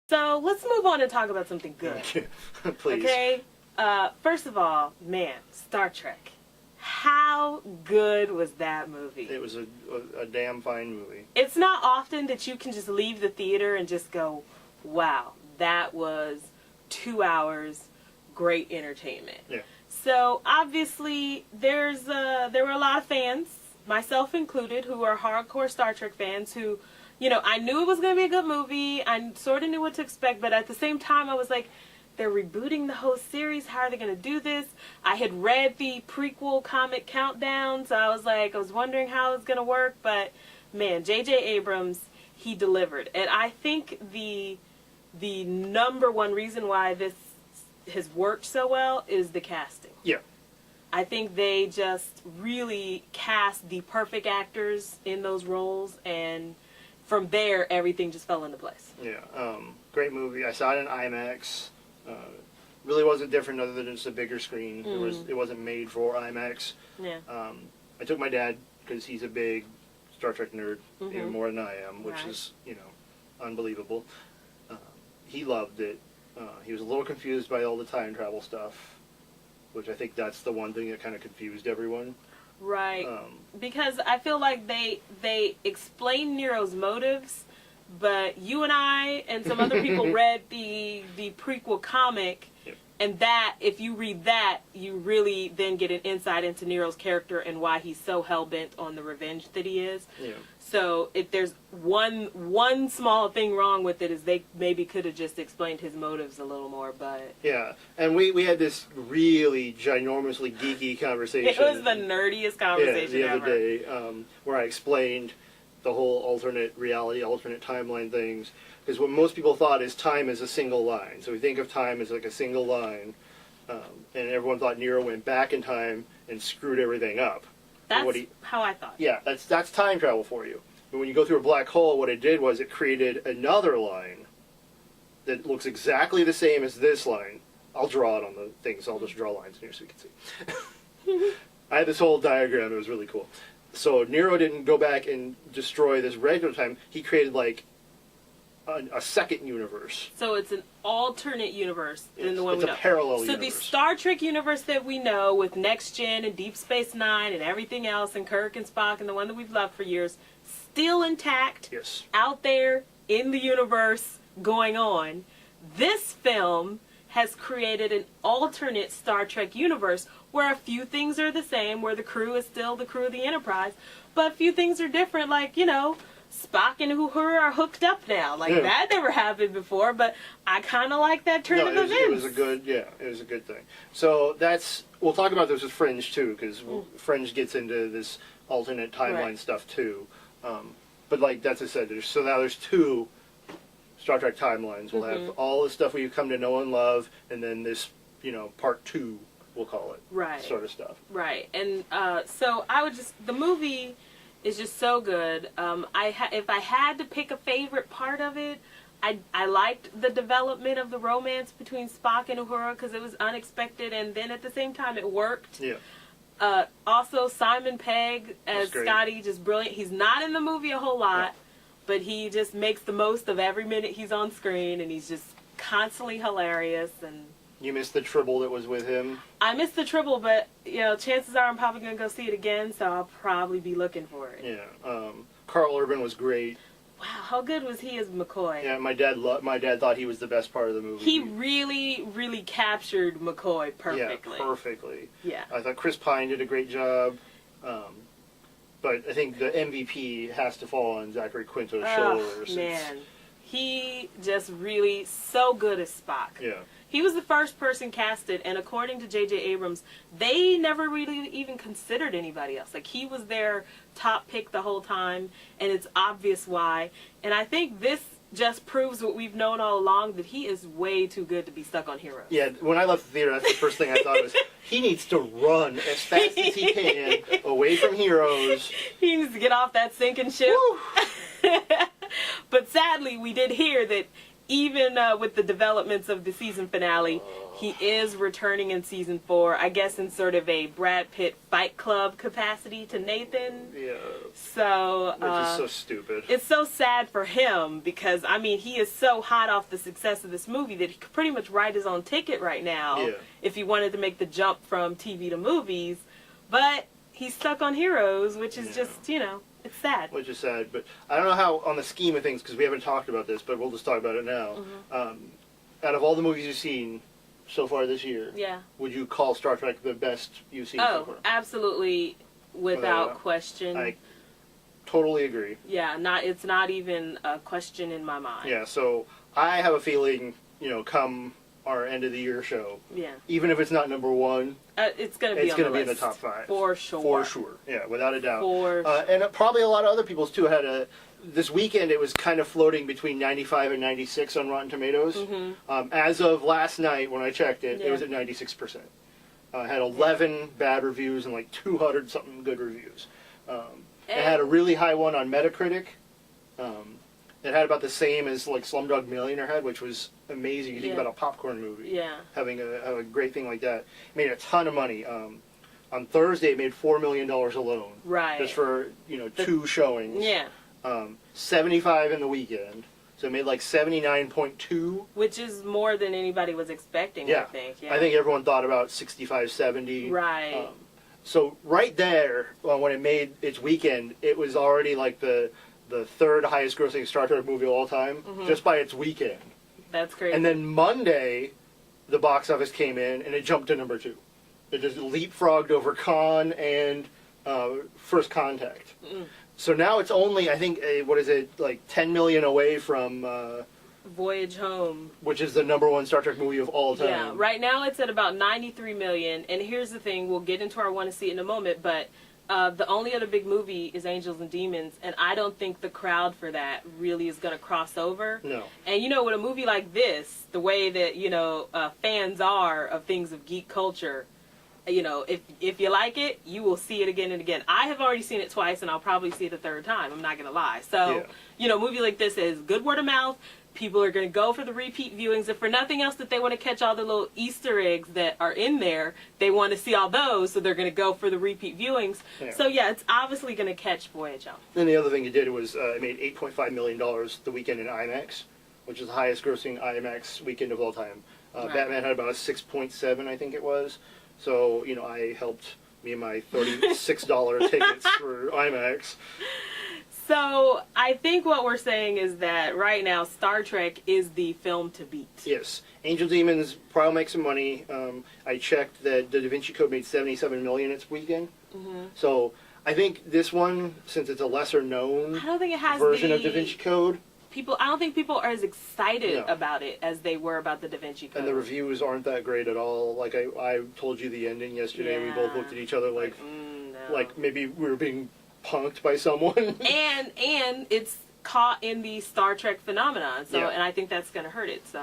So let's move on and talk about something good. Please. Okay? First of all, man, Star Trek. How good was that movie? It was a damn fine movie. It's not often that you can just leave the theater and just go, wow, that was 2 hours, great entertainment. Yeah. So obviously there were a lot of fans, myself included, who are hardcore Star Trek fans who, you know, I knew it was going to be a good movie. I sort of knew what to expect, but at the same time I was like, they're rebooting the whole series. How are they going to do this? I had read the prequel comic countdown, so I was wondering how it was going to work, but man, J.J. Abrams, he delivered. And I think the number one reason why this has worked so well is the casting. Yeah. I think they just really cast the perfect actors in those roles, and from there, everything just fell into place. Yeah. Great movie. I saw it in IMAX. Really wasn't different other than just a bigger screen. It wasn't made for IMAX. Yeah. I took my dad because he's a big Star Trek nerd, even more than I am, which is, you know, unbelievable. He loved it. He was a little confused by all the time travel stuff, which I think that's the one thing that kind of confused everyone. Right. Because I feel like they explain Nero's motives, but you and I and some other people read the prequel comic, and that, if you read that, you really then get an insight into Nero's character and why he's so hell-bent on the revenge that he is. Yeah. So if there's one small thing wrong with it is they maybe could have just explained his motives a little more, but... Yeah, and we had this really ginormously geeky conversation. It was the nerdiest conversation the other ever. day, where I explained the whole alternate reality, alternate timeline things. Because what most people thought is time is a single line. So we think of time as like a single line. And everyone thought Nero went back in time and screwed everything up. That's how I thought. Yeah, that's time travel for you. But when you go through a black hole, what it did was it created another line that looks exactly the same as this line. I'll draw it on the thing, so I'll just draw lines here so you can see. I had this whole diagram. It was really cool. So Nero didn't go back and destroy this regular time. He created like a second universe. So it's an alternate universe than the one we know. It's a parallel universe. So the Star Trek universe that we know with Next Gen and Deep Space Nine and everything else and Kirk and Spock and the one that we've loved for years, still intact, yes, out there in the universe going on. This film has created an alternate Star Trek universe where a few things are the same, where the crew is still the crew of the Enterprise, but a few things are different, like, you know, Spock and Uhura are hooked up now. Like, that never happened before, but I kind of like that turn of events. It was a good thing. So we'll talk about this with Fringe, too, because Fringe gets into this alternate timeline stuff, too. But, like, that's what I said, so now there's two Star Trek timelines. We'll have all the stuff we've come to know and love, and then this, you know, part two, we'll call it. Right. Sort of stuff. Right. And so the movie is just so good. If I had to pick a favorite part of it, I liked the development of the romance between Spock and Uhura because it was unexpected, and then at the same time it worked. Yeah. Also, Simon Pegg as Scotty, just brilliant. He's not in the movie a whole lot, but he just makes the most of every minute he's on screen, and he's just constantly hilarious. And you missed the Tribble that was with him? I missed the Tribble, but, you know, chances are I'm probably going to go see it again, so I'll probably be looking for it. Yeah. Carl Urban was great. Wow, how good was he as McCoy? Yeah, my dad thought he was the best part of the movie. He really, really captured McCoy perfectly. Yeah, perfectly. Yeah. I thought Chris Pine did a great job. But I think the MVP has to fall on Zachary Quinto's shoulders. Man. He just really so good as Spock. Yeah. He was the first person casted, and according to J.J. Abrams, they never really even considered anybody else. Like, he was their top pick the whole time, and it's obvious why. And I think this just proves what we've known all along, that he is way too good to be stuck on Heroes. Yeah, when I left the theater, that's the first thing I thought was, he needs to run as fast as he can away from Heroes. He needs to get off that sinking ship. But sadly, we did hear that even with the developments of the season finale, he is returning in season 4, I guess in sort of a Brad Pitt Fight Club capacity to Nathan. Yeah. So, which is so stupid. It's so sad for him because, I mean, he is so hot off the success of this movie that he could pretty much write his own ticket right now if he wanted to make the jump from TV to movies. But he's stuck on Heroes, which is just, you know, it's sad. Which is sad, but I don't know how, on the scheme of things, because we haven't talked about this, but we'll just talk about it now. Out of all the movies you've seen so far this year, would you call Star Trek the best you've seen so far? Oh, absolutely, without question. I totally agree. Yeah, it's not even a question in my mind. Yeah, so I have a feeling, you know, come our end of the year show, even if it's not number 1, it's going to be in the top 5 for sure. For sure, yeah, without a doubt. For sure. And probably a lot of other people's too had this weekend it was kind of floating between 95 and 96 on Rotten Tomatoes. As of last night when I checked it, it was at 96%. Had 11 bad reviews and like 200 something good reviews. It had a really high one on Metacritic. It had about the same as like Slumdog Millionaire had, which was amazing. You think about a popcorn movie having a great thing like that. It made a ton of money. On Thursday, it made $4 million alone. Right. Just for, you know, 2 showings. Yeah. 75 in the weekend. So it made like 79.2. Which is more than anybody was expecting, I think. Yeah. I think everyone thought about 65, 70. Right. So right there, when it made its weekend, it was already like the 3rd highest grossing Star Trek movie of all time, just by its weekend. That's crazy. And then Monday, the box office came in, and it jumped to number 2. It just leapfrogged over Khan and First Contact. So now it's only, I think, like 10 million away from Voyage Home, which is the number 1 Star Trek movie of all time. Yeah, right now it's at about 93 million. And here's the thing, we'll get into our want to see it in a moment, but the only other big movie is Angels and Demons, and I don't think the crowd for that really is going to cross over. No. And you know, with a movie like this, the way that, you know, fans are of things of geek culture, you know, if you like it, you will see it again and again. I have already seen it twice, and I'll probably see it a 3rd time. I'm not going to lie. So, you know, a movie like this is good word of mouth. People are going to go for the repeat viewings. If for nothing else, that they want to catch all the little Easter eggs that are in there. They want to see all those, so they're going to go for the repeat viewings. Yeah. So, yeah, it's obviously going to catch Voyage Home. And the other thing it did was it made $8.5 million the weekend in IMAX, which is the highest grossing IMAX weekend of all time. Batman had about a 6.7, I think it was. So, you know, I helped me and my $36 tickets for IMAX. So, I think what we're saying is that right now, Star Trek is the film to beat. Yes. Angel Demons probably make some money. I checked that the Da Vinci Code made $77 million its weekend. So, I think this one, since it's a lesser known version of Da Vinci Code, I don't think people are as excited about it as they were about the Da Vinci Code. And the reviews aren't that great at all. Like I told you the ending yesterday. We both looked at each other like maybe we were being punked by someone. and it's caught in the Star Trek phenomenon. So and I think that's going to hurt it. So